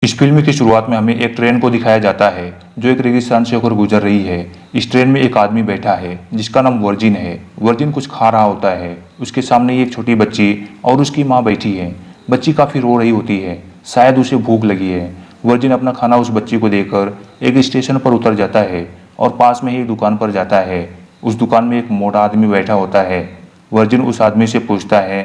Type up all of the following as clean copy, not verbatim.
इस फिल्म की शुरुआत में हमें एक ट्रेन को दिखाया जाता है जो एक रेगिस्तान से होकर गुजर रही है। इस ट्रेन में एक आदमी बैठा है जिसका नाम वर्जिन है। वर्जिन कुछ खा रहा होता है। उसके सामने ही एक छोटी बच्ची और उसकी माँ बैठी है। बच्ची काफ़ी रो रही होती है, शायद उसे भूख लगी है। वर्जिन अपना खाना उस बच्ची को देकर एक स्टेशन पर उतर जाता है और पास में ही एक दुकान पर जाता है। उस दुकान में एक मोटा आदमी बैठा होता है। वर्जिन उस आदमी से पूछता है,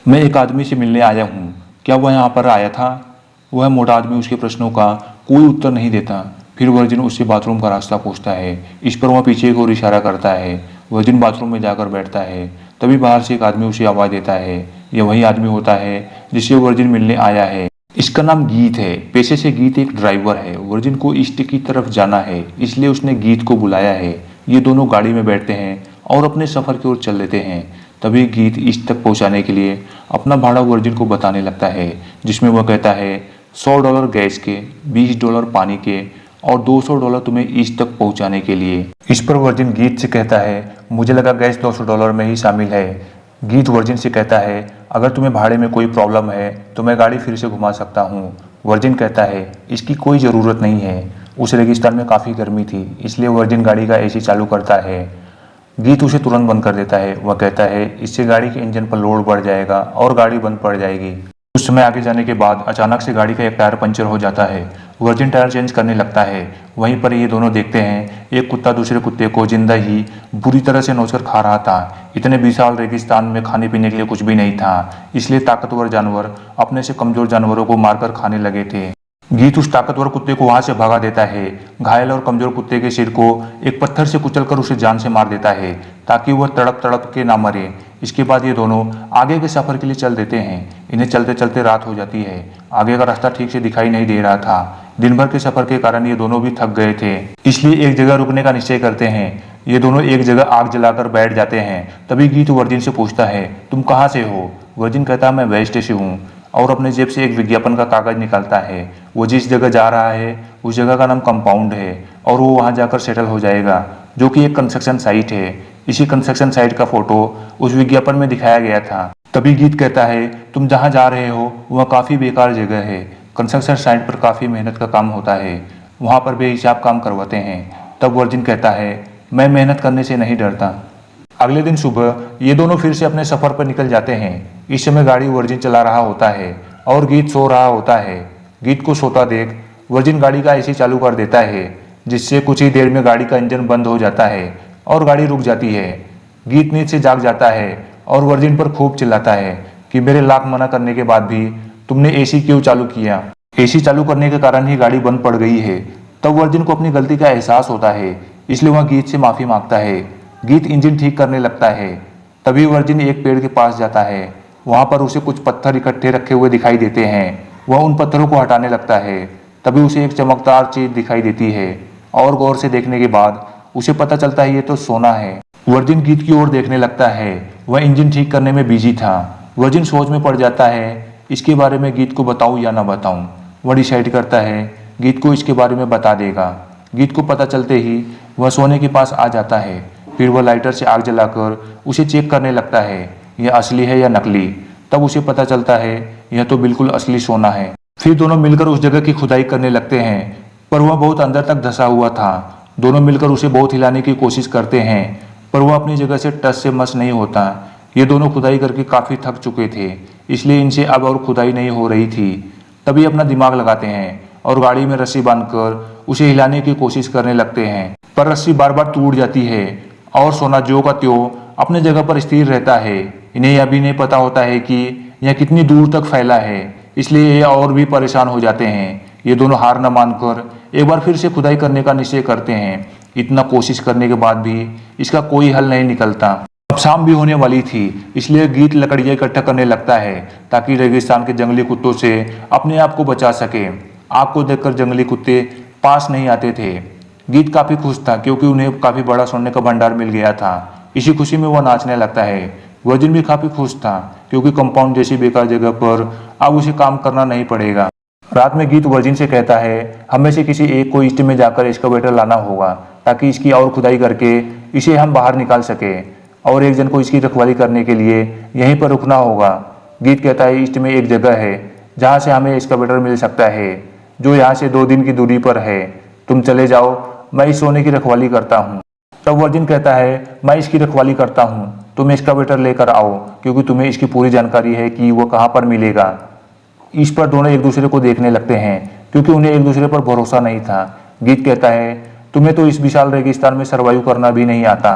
मैं एक आदमी से मिलने आया हूँ, क्या वह यहाँ पर आया था? वह मोटा आदमी उसके प्रश्नों का कोई उत्तर नहीं देता। फिर वर्जिन उससे बाथरूम का रास्ता पूछता है। इस पर वह पीछे की ओर इशारा करता है। वर्जिन बाथरूम में जाकर बैठता है। तभी बाहर से एक आदमी उसे आवाज़ देता है। यह वही आदमी होता है जिससे वर्जिन मिलने आया है। इसका नाम गीत है। पेशे से गीत एक ड्राइवर है। वर्जिन को ईस्ट की तरफ जाना है, इसलिए उसने गीत को बुलाया है। ये दोनों गाड़ी में बैठते हैं और अपने सफ़र की ओर चल लेते हैं। तभी गीत ईस्ट तक पहुंचाने के लिए अपना भाड़ा वर्जिन को बताने लगता है, जिसमें वह कहता है $100 गैस के, $20 पानी के और $200 तुम्हें ईस्ट तक पहुंचाने के लिए। इस पर वर्जिन गीत से कहता है, मुझे लगा गैस $200 में ही शामिल है। गीत वर्जिन से कहता है, अगर तुम्हें भाड़े में कोई प्रॉब्लम है तो मैं गाड़ी फिर से घुमा सकता हूँ। वर्जिन कहता है, इसकी कोई ज़रूरत नहीं है। उस रेगिस्तान में काफ़ी गर्मी थी, इसलिए वर्जिन गाड़ी का एसी चालू करता है। गीत उसे तुरंत बंद कर देता है। वह कहता है, इससे गाड़ी के इंजन पर लोड बढ़ जाएगा और गाड़ी बंद पड़ जाएगी। कुछ समय आगे जाने के बाद अचानक से गाड़ी का एक टायर पंचर हो जाता है। वर्जिन टायर चेंज करने लगता है। वहीं पर ये दोनों देखते हैं एक कुत्ता दूसरे कुत्ते को जिंदा ही बुरी तरह से नोचकर खा रहा था। इतने विशाल रेगिस्तान में खाने पीने के लिए कुछ भी नहीं था, इसलिए ताकतवर जानवर अपने से कमजोर जानवरों को मारकर खाने लगे थे। गीत उस ताकतवर कुत्ते को वहां से भगा देता है। घायल और कमजोर कुत्ते के सिर को एक पत्थर से कुचलकर उसे जान से मार देता है ताकि वह तड़प तड़प के ना मरे। इसके बाद ये दोनों आगे के सफर के लिए चल देते हैं। इन्हें चलते चलते रात हो जाती है। आगे का रास्ता ठीक से दिखाई नहीं दे रहा था। दिन भर के सफर के कारण ये दोनों भी थक गए थे, इसलिए एक जगह रुकने का निश्चय करते हैं। ये दोनों एक जगह आग जलाकर बैठ जाते हैं। तभी गीत वर्जिन से पूछता है, तुम कहाँ से हो? वर्जिन कहता है, मैं वेस्ट से हूँ, और अपने जेब से एक विज्ञापन का कागज निकालता है। वो जिस जगह जा रहा है उस जगह का नाम कंपाउंड है और वो वहाँ जाकर सेटल हो जाएगा, जो कि एक कंस्ट्रक्शन साइट है। इसी कंस्ट्रक्शन साइट का फोटो उस विज्ञापन में दिखाया गया था। तभी गीत कहता है, तुम जहाँ जा रहे हो वह काफ़ी बेकार जगह है। कंस्ट्रक्शन साइट पर काफ़ी मेहनत का काम होता है, वहाँ पर बेहिसाब काम करवाते हैं। तब वर्जिन कहता है, मैं मेहनत करने से नहीं डरता। अगले दिन सुबह ये दोनों फिर से अपने सफ़र पर निकल जाते हैं। इस समय गाड़ी वर्जिन चला रहा होता है और गीत सो रहा होता है। गीत को सोता देख वर्जिन गाड़ी का एसी चालू कर देता है, जिससे कुछ ही देर में गाड़ी का इंजन बंद हो जाता है और गाड़ी रुक जाती है। गीत नींद से जाग जाता है और वर्जिन पर खूब चिल्लाता है कि मेरे लाख मना करने के बाद भी तुमने एसी क्यों चालू किया? एसी चालू करने के कारण ही गाड़ी बंद पड़ गई है। तब वर्जिन को अपनी गलती का एहसास होता है, इसलिए वह गीत से माफ़ी मांगता है। गीत इंजन ठीक करने लगता है। तभी वर्जिन एक पेड़ के पास जाता है। वहां पर उसे कुछ पत्थर इकट्ठे रखे हुए दिखाई देते हैं। वह उन पत्थरों को हटाने लगता है। तभी उसे एक चमकदार चीज दिखाई देती है और गौर से देखने के बाद उसे पता चलता है ये तो सोना है। वर्जिन गीत की ओर देखने लगता है। वह इंजन ठीक करने में बिजी था। वर्जिन सोच में पड़ जाता है, इसके बारे में गीत को बताऊं या ना बताऊं। वह डिसाइड करता है गीत को इसके बारे में बता देगा। गीत को पता चलते ही वह सोने के पास आ जाता है। फिर वह लाइटर से आग जलाकर उसे चेक करने लगता है, यह असली है या नकली। तब उसे पता चलता है यह तो बिल्कुल असली सोना है। फिर दोनों मिलकर उस जगह की खुदाई करने लगते हैं, पर वह बहुत अंदर तक धंसा हुआ था। दोनों मिलकर उसे बहुत हिलाने की कोशिश करते हैं, पर वह अपनी जगह से टस से मस नहीं होता। ये दोनों खुदाई करके काफ़ी थक चुके थे, इसलिए इनसे अब और खुदाई नहीं हो रही थी। तभी अपना दिमाग लगाते हैं और गाड़ी में रस्सी बांधकर उसे हिलाने की कोशिश करने लगते हैं, पर रस्सी बार बार टूट जाती है और सोना ज्यों का त्यों अपने जगह पर स्थिर रहता है। इन्हें यह भी नहीं पता होता है कि यह कितनी दूर तक फैला है, इसलिए ये और भी परेशान हो जाते हैं। ये दोनों हार न मानकर एक बार फिर से खुदाई करने का निश्चय करते हैं। इतना कोशिश करने के बाद भी इसका कोई हल नहीं निकलता। अब शाम भी होने वाली थी, इसलिए गीत लकड़ियाँ इकट्ठा करने लगता है ताकि रेगिस्तान के जंगली कुत्तों से अपने आप को बचा सके। आग को देखकर जंगली कुत्ते पास नहीं आते थे। गीत काफ़ी खुश था क्योंकि उन्हें काफ़ी बड़ा सोने का भंडार मिल गया था। इसी खुशी में वह नाचने लगता है। वर्जिन भी काफ़ी खुश था क्योंकि कंपाउंड जैसी बेकार जगह पर अब उसे काम करना नहीं पड़ेगा। रात में गीत वर्जिन से कहता है, हमें से किसी एक को ईस्ट में जाकर एक्सकवेटर लाना होगा ताकि इसकी और खुदाई करके इसे हम बाहर निकाल सके, और एक जन को इसकी रखवाली करने के लिए यहीं पर रुकना होगा। गीत कहता है, ईस्ट में एक जगह है जहाँ से हमें एक्सकवेटर मिल सकता है। जो यहाँ से 2 दिन की दूरी पर है। तुम चले जाओ, मैं इस सोने की रखवाली करता हूँ। तब वर्जिन कहता है, मैं इसकी रखवाली करता हूँ, तुम एक्सकावेटर लेकर आओ, क्योंकि तुम्हें इसकी पूरी जानकारी है कि वो कहाँ पर मिलेगा। इस पर दोनों एक दूसरे को देखने लगते हैं, क्योंकि उन्हें एक दूसरे पर भरोसा नहीं था। गीत कहता है, तुम्हें तो इस विशाल रेगिस्तान में सर्वाइव करना भी नहीं आता।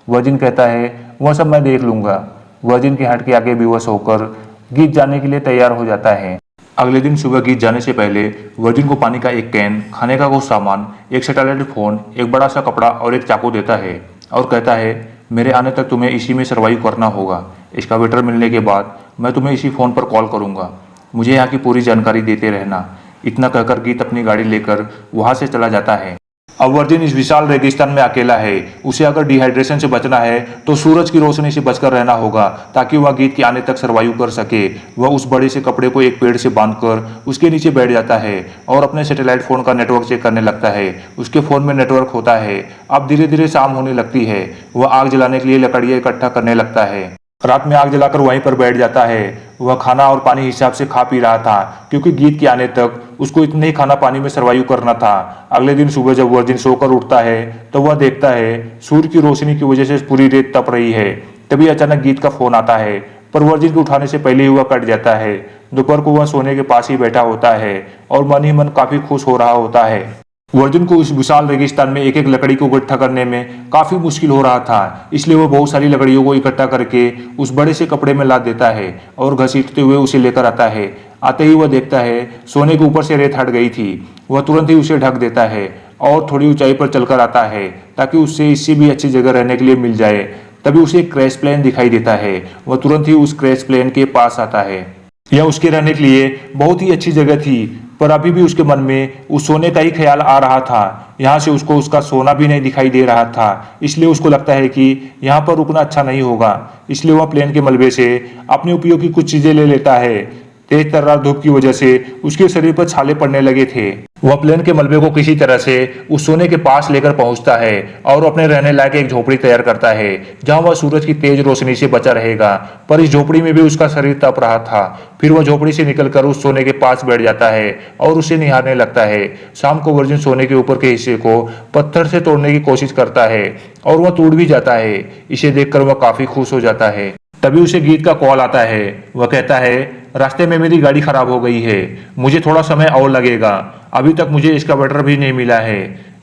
वर्जिन कहता है, वह सब मैं देख लूंगा। वर्जिन के हट के आगे बेवश होकर गीत जाने के लिए तैयार हो जाता है। अगले दिन सुबह गीत जाने से पहले वर्जिन को पानी का एक कैन, खाने का कुछ सामान, एक सैटेलाइट फोन, एक बड़ा सा कपड़ा और एक चाकू देता है और कहता है, मेरे आने तक तुम्हें इसी में सर्वाइव करना होगा। एक्सकावेटर मिलने के बाद मैं तुम्हें इसी फ़ोन पर कॉल करूंगा, मुझे यहाँ की पूरी जानकारी देते रहना। इतना कहकर गीत अपनी गाड़ी लेकर वहाँ से चला जाता है। अब वर्जिन इस विशाल रेगिस्तान में अकेला है। उसे अगर डिहाइड्रेशन से बचना है तो सूरज की रोशनी से बचकर रहना होगा, ताकि वह गीत के आने तक सर्वाइव कर सके। वह उस बड़े से कपड़े को एक पेड़ से बांधकर उसके नीचे बैठ जाता है और अपने सैटेलाइट फोन का नेटवर्क चेक करने लगता है। उसके फोन में नेटवर्क होता है। अब धीरे धीरे शाम होने लगती है। वह आग जलाने के लिए लकड़ियाँ इकट्ठा करने लगता है। रात में आग जलाकर वहीं पर बैठ जाता है। वह खाना और पानी हिसाब से खा पी रहा था, क्योंकि गीत के आने तक उसको इतने ही खाना पानी में सर्वाइव करना था। अगले दिन सुबह जब वर्जिन सोकर उठता है तो वह देखता है सूर्य की रोशनी की वजह से पूरी रेत तप रही है। तभी अचानक गीत का फोन आता है, पर वर्जिन को उठाने से पहले ही वह कट जाता है। दोपहर को वह सोने के पास ही बैठा होता है और मन ही मन काफी खुश हो रहा होता है। वर्जिन को इस विशाल रेगिस्तान में एक एक लकड़ी को इकट्ठा करने में काफी मुश्किल हो रहा था, इसलिए वह बहुत सारी लकड़ियों को इकट्ठा करके उस बड़े से कपड़े में लाद देता है और घसीटते हुए उसे लेकर आता है। आते ही वह देखता है सोने के ऊपर से रेत हट गई थी। वह तुरंत ही उसे ढक देता है और थोड़ी ऊंचाई पर चलकर आता है, ताकि उससे इससे भी अच्छी जगह रहने के लिए मिल जाए। तभी उसे एक क्रैश प्लेन दिखाई देता है। वह तुरंत ही उस क्रैश प्लेन के पास आता है। यह उसके रहने के लिए बहुत ही अच्छी जगह थी, पर अभी भी उसके मन में उस सोने का ही ख्याल आ रहा था। यहाँ से उसको उसका सोना भी नहीं दिखाई दे रहा था, इसलिए उसको लगता है कि यहाँ पर रुकना अच्छा नहीं होगा। इसलिए वह प्लेन के मलबे से अपने उपयोग की कुछ चीजें ले लेता है। तेज तर्रार धूप की वजह से उसके शरीर पर छाले पड़ने लगे थे। वह प्लेन के मलबे को किसी तरह से उस सोने के पास लेकर पहुंचता है और अपने रहने लायक एक झोपड़ी तैयार करता है, जहां वह सूरज की तेज रोशनी से बचा रहेगा। पर इस झोपड़ी में भी उसका शरीर तप रहा था। फिर वह झोपड़ी से निकलकर उस सोने के पास बैठ जाता है और उसे निहारने लगता है। शाम को वर्जिन सोने के ऊपर के हिस्से को पत्थर से तोड़ने की कोशिश करता है और वह टूट भी जाता है। इसे देखकर वह काफी खुश हो जाता है। तभी उसे गीत का कॉल आता है। वह कहता है, रास्ते में मेरी गाड़ी खराब हो गई है, मुझे थोड़ा समय और लगेगा, अभी तक मुझे एक्सकावेटर भी नहीं मिला है।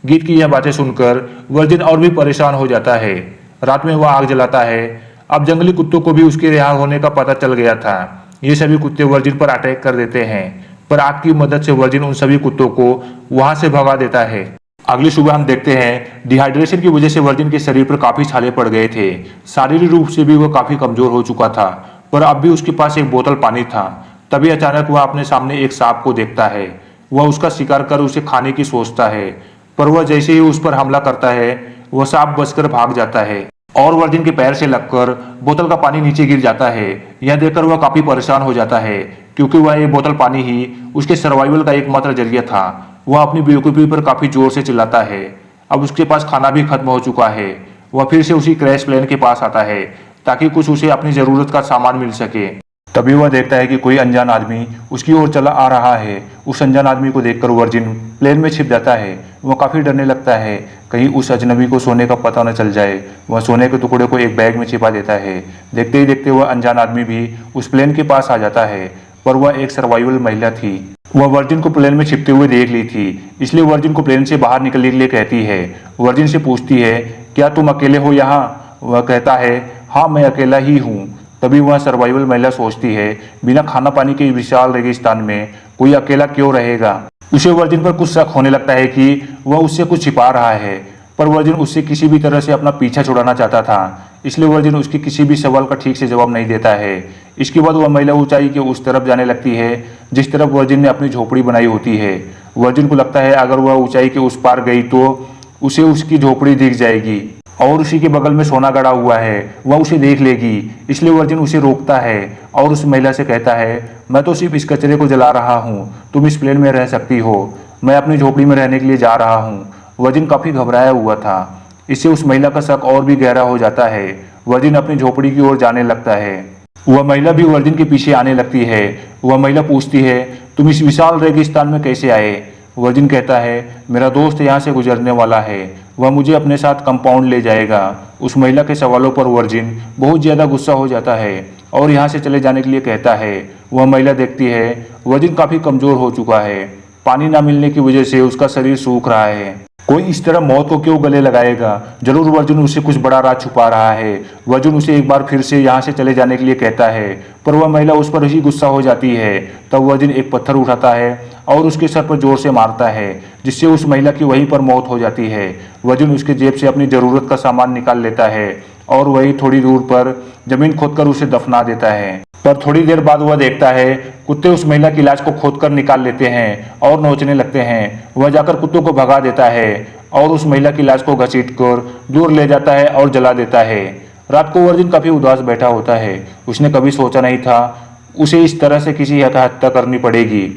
गीत की यह बातें सुनकर वर्जिन और भी परेशान हो जाता है। रात में वह आग जलाता है। अब जंगली कुत्तों को भी उसके रिहा होने का पता चल गया था। ये सभी कुत्ते वर्जिन पर अटैक कर देते हैं, पर आग की मदद से वर्जिन उन सभी कुत्तों को वहां से भगा देता है। अगली सुबह हम देखते हैं डिहाइड्रेशन की वजह से वर्जिन के शरीर पर काफी छाले पड़ गए थे। शारीरिक रूप से भी वह काफी कमजोर हो चुका था, पर अब भी उसके पास एक बोतल पानी था। तभी अचानक वह अपने सामने एक सांप को देखता है। वह उसका शिकार कर उसे खाने की सोचता है, पर वह जैसे ही उस पर हमला करता है वह सांप बचकर भाग जाता है और वर्जिन के पैर से लगकर बोतल का पानी नीचे गिर जाता है। यह देखकर वह काफी परेशान हो जाता है, क्योंकि वह ये बोतल पानी ही उसके सर्वाइवल का एकमात्र जरिया था। वह अपनी बेवकूफ़ी पर काफी जोर से चिल्लाता है। अब उसके पास खाना भी खत्म हो चुका है। वह फिर से उसी क्रैश प्लेन के पास आता है, ताकि कुछ उसे अपनी जरूरत का सामान मिल सके। तभी वह देखता है कि कोई अनजान आदमी उसकी ओर चला आ रहा है। उस अनजान आदमी को देखकर वर्जिन प्लेन में छिप जाता है। वह काफी डरने लगता है, कहीं उस अजनबी को सोने का पता न चल जाए। वह सोने के टुकड़े को एक बैग में छिपा देता है। देखते ही देखते वह अनजान आदमी भी उस प्लेन के पास आ जाता है, पर वह एक सर्वाइवल महिला थी। वह वर्जिन को प्लेन में छिपते हुए देख ली थी, इसलिए वर्जिन को प्लेन से बाहर निकलने के लिए कहती है। वर्जिन से पूछती है, क्या तुम अकेले हो यहाँ? वह कहता है, हाँ मैं अकेला ही हूँ। तभी वह सर्वाइवल महिला सोचती है, बिना खाना पानी के विशाल रेगिस्तान में कोई अकेला क्यों रहेगा। उसे वर्जिन पर कुछ शक होने लगता है कि वह उससे कुछ छिपा रहा है, पर वर्जिन उससे किसी भी तरह से अपना पीछा छुड़ाना चाहता था, इसलिए वर्जिन उसके किसी भी सवाल का ठीक से जवाब नहीं देता है। इसके बाद वह महिला ऊंचाई के उस तरफ जाने लगती है जिस तरफ वर्जिन ने अपनी झोपड़ी बनाई होती है। वर्जिन को लगता है अगर वह ऊंचाई के उस पार गई तो उसे उसकी झोपड़ी दिख जाएगी और उसी के बगल में सोना गड़ा हुआ है, वह उसे देख लेगी। इसलिए वर्जिन उसे रोकता है और उस महिला से कहता है, मैं तो सिर्फ इस कचरे को जला रहा हूँ, तुम इस प्लेन में रह सकती हो, मैं अपनी झोपड़ी में रहने के लिए जा रहा हूँ। वर्जिन काफी घबराया हुआ था। इससे उस महिला का शक और भी गहरा हो जाता है। वर्जिन अपनी झोपड़ी की ओर जाने लगता है। वह महिला भी वर्जिन के पीछे आने लगती है। वह महिला पूछती है, तुम इस विशाल रेगिस्तान में कैसे आए? वर्जिन कहता है, मेरा दोस्त यहाँ से गुजरने वाला है, वह मुझे अपने साथ कंपाउंड ले जाएगा। उस महिला के सवालों पर वर्जिन बहुत ज़्यादा गुस्सा हो जाता है और यहाँ से चले जाने के लिए कहता है। वह महिला देखती है वर्जिन काफ़ी कमज़ोर हो चुका है, पानी ना मिलने की वजह से उसका शरीर सूख रहा है। कोई इस तरह मौत को क्यों गले लगाएगा? जरूर वर्जिन उससे कुछ बड़ा राज छुपा रहा है। वर्जिन उसे एक बार फिर से यहाँ से चले जाने के लिए कहता है, पर वह महिला उस पर ही गुस्सा हो जाती है। तब वर्जिन एक पत्थर उठाता है और उसके सर पर जोर से मारता है, जिससे उस महिला की वहीं पर मौत हो जाती है। वर्जिन उसके जेब से अपनी ज़रूरत का सामान निकाल लेता है और वही थोड़ी दूर पर जमीन खोदकर उसे दफना देता है। पर थोड़ी देर बाद वह देखता है कुत्ते उस महिला की लाश को खोदकर निकाल लेते हैं और नोचने लगते हैं। वह जाकर कुत्तों को भगा देता है और उस महिला की लाश को घसीटकर दूर ले जाता है और जला देता है। रात को वर्जिन काफी उदास बैठा होता है। उसने कभी सोचा नहीं था उसे इस तरह से किसी की हत्या करनी पड़ेगी।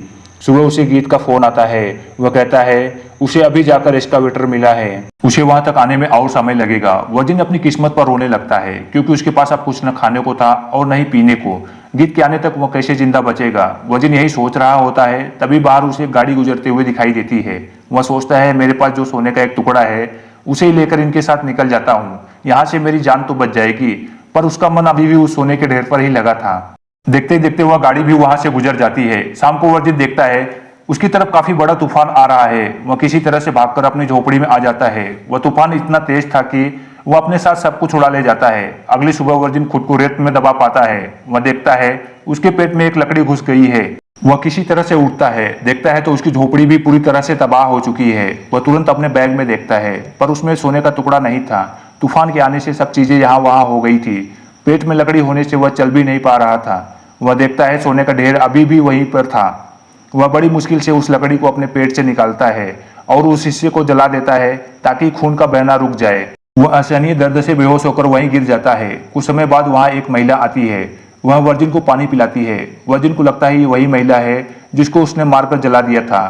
सुबह उसे गीत का फोन आता है। वह कहता है उसे अभी जाकर एस्कावेटर मिला है, उसे वहां तक आने में और समय लगेगा। वर्जिन अपनी किस्मत पर रोने लगता है क्योंकि उसके पास अब कुछ न खाने को था और न ही पीने को। गीत के आने तक वह कैसे जिंदा बचेगा? वर्जिन यही सोच रहा होता है, तभी बाहर उसे गाड़ी गुजरते हुए दिखाई देती है। वह सोचता है मेरे पास जो सोने का एक टुकड़ा है उसे ही लेकर इनके साथ निकल जाता हूँ, यहाँ से मेरी जान तो बच जाएगी। पर उसका मन अभी भी उस सोने के ढेर पर ही लगा था। देखते देखते वह गाड़ी भी वहां से गुजर जाती है। शाम को वर्जिन देखता है उसकी तरफ काफी बड़ा तूफान आ रहा है। वह किसी तरह से भागकर अपनी झोपड़ी में आ जाता है। वह तूफान इतना तेज था कि वह अपने साथ सब कुछ उड़ा ले जाता है। अगली सुबह वर्जिन खुद को रेत में दबा पाता है। वह देखता है उसके पेट में एक लकड़ी घुस गई है। वह किसी तरह से उठता है, देखता है तो उसकी झोपड़ी भी पूरी तरह से तबाह हो चुकी है। वह तुरंत अपने बैग में देखता है, पर उसमें सोने का टुकड़ा नहीं था। तूफान के आने से सब चीजें यहाँ वहां हो गई थी। पेट में लकड़ी होने से वह चल भी नहीं पा रहा था। वह देखता है सोने का ढेर अभी भी वहीं पर था। वह बड़ी मुश्किल से उस लकड़ी को अपने पेट से निकालता है और उस हिस्से को जला देता है ताकि खून का बहना रुक जाए। वह असहनीय दर्द से बेहोश होकर वहीं गिर जाता है। कुछ समय बाद वहां एक महिला आती है। वह वर्जिन को पानी पिलाती है। वर्जिन को लगता है ये वही महिला है जिसको उसने मारकर जला दिया था,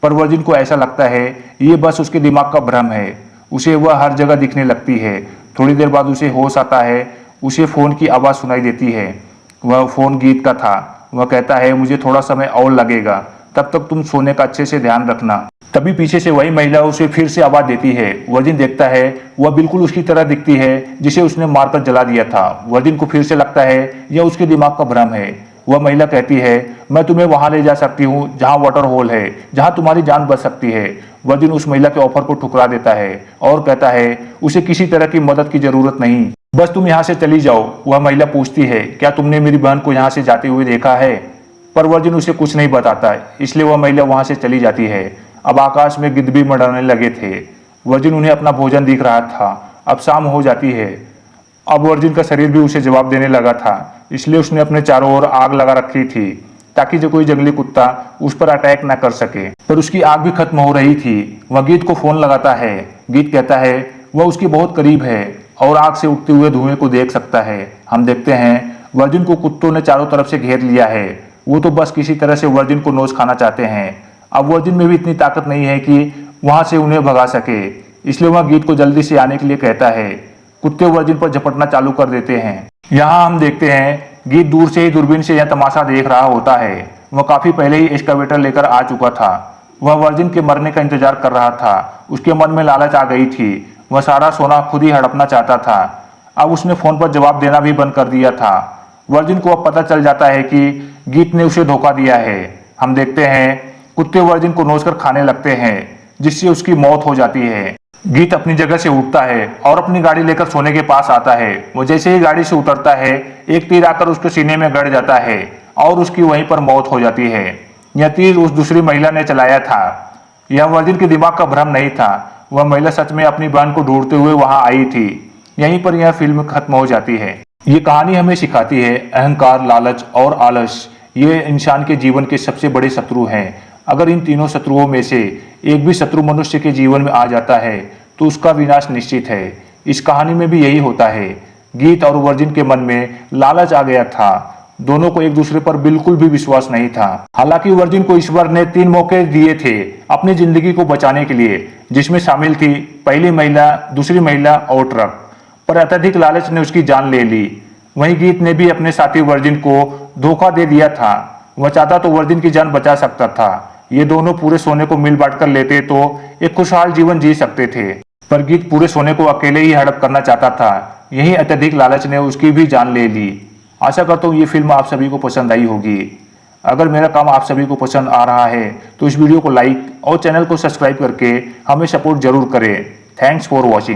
पर वर्जिन को ऐसा लगता है ये बस उसके दिमाग का भ्रम है। उसे वह हर जगह दिखने लगती है। थोड़ी देर बाद उसे होश आता है। उसे फोन की आवाज़ सुनाई देती है। वह फोन गीत का था। वह कहता है मुझे थोड़ा समय और लगेगा, तब तक तुम सोने का अच्छे से ध्यान रखना। तभी पीछे से वही महिला उसे फिर से आवाज देती है। वर्जिन देखता है वह बिल्कुल उसकी तरह दिखती है जिसे उसने मारकर जला दिया था। वर्जिन को फिर से लगता है यह उसके दिमाग का भ्रम है। वह महिला कहती है मैं तुम्हें वहां ले जा सकती हूँ जहाँ वाटर होल है, जहाँ तुम्हारी जान बच सकती है। वर्जिन उस महिला के ऑफर को ठुकरा देता है और कहता है उसे किसी तरह की मदद की जरूरत नहीं, बस तुम यहाँ से चली जाओ। वह महिला पूछती है क्या तुमने मेरी बहन को यहाँ से जाते हुए देखा है? पर वर्जिन उसे कुछ नहीं बताता, इसलिए वह महिला वहां से चली जाती है। अब आकाश में गिद्ध भी मंडराने लगे थे। वर्जिन उन्हें अपना भोजन दिख रहा था। अब शाम हो जाती है। अब वर्जिन का शरीर भी उसे जवाब देने लगा था, इसलिए उसने अपने चारों ओर आग लगा रखी थी ताकि जो कोई जंगली कुत्ता उस पर अटैक न कर सके। पर उसकी आग भी खत्म हो रही थी। वह गीत को फोन लगाता है। गीत कहता है वह उसके बहुत करीब है और आग से उठते हुए धुएं को देख सकता है। हम देखते हैं वर्जिन को कुत्तों ने चारों तरफ से घेर लिया है। वो तो बस किसी तरह से वर्जिन को नोच खाना चाहते हैं। अब वर्जिन में भी इतनी ताकत नहीं है कि वहां से उन्हें भगा सके, इसलिए वह गीत को जल्दी से आने के लिए कहता है। कुत्ते वर्जिन पर झपटना चालू कर देते हैं। यहाँ हम देखते हैं गीत दूर से ही दूरबीन से यह तमाशा देख रहा होता है। वह काफी पहले ही एक्सकवेटर लेकर आ चुका था। वह वर्जिन के मरने का इंतजार कर रहा था। उसके मन में लालच आ गई थी। वह सारा सोना खुद ही हड़पना चाहता था। अब उसने फोन पर जवाब देना भी बंद कर दिया था। वर्जिन को अब पता चल जाता है कि गीत ने उसे धोखा दिया है। हम देखते हैं कुत्ते वर्जिन को नोचकर खाने लगते हैं, जिससे उसकी मौत हो जाती है। गीत अपनी जगह से उठता है और अपनी गाड़ी लेकर सोने के पास आता है। वो जैसे ही गाड़ी से उतरता है एक तीर आकर उसके सीने में गड़ जाता है और उसकी वहीं पर मौत हो जाती है। यह तीर उस दूसरी महिला ने चलाया था। यह वर्जिन के दिमाग का भ्रम नहीं था। वह महिला सच में अपनी बहन को ढूंढते हुए वहां आई थी। यहीं पर यह फिल्म खत्म हो जाती है। ये कहानी हमें सिखाती है अहंकार, लालच और आलस ये इंसान के जीवन के सबसे बड़े शत्रु हैं। अगर इन तीनों शत्रुओं में से एक भी शत्रु मनुष्य के जीवन में आ जाता है तो उसका विनाश निश्चित है। इस कहानी में भी यही होता है। गीत और वर्जिन के मन में लालच आ गया था। दोनों को एक दूसरे पर बिल्कुल भी विश्वास नहीं था। हालांकि वर्जिन को ईश्वर ने 3 मौके दिए थे अपनी जिंदगी को बचाने के लिए, जिसमें शामिल थी पहली महिला, दूसरी महिला और ट्रक, पर अत्यधिक लालच ने उसकी जान ले ली। वहीं गीत ने भी अपने साथी वर्जिन को धोखा दे दिया था। वह चाहता तो वर्जिन की जान बचा सकता था। ये दोनों पूरे सोने को मिल बांट कर लेते तो एक खुशहाल जीवन जी सकते थे, पर गीत पूरे सोने को अकेले ही हड़प करना चाहता था। यही अत्यधिक लालच ने उसकी भी जान ले ली। आशा करता हूँ ये फिल्म आप सभी को पसंद आई होगी। अगर मेरा काम आप सभी को पसंद आ रहा है तो इस वीडियो को लाइक और चैनल को सब्सक्राइब करके हमें सपोर्ट जरूर करें। Thanks for watching.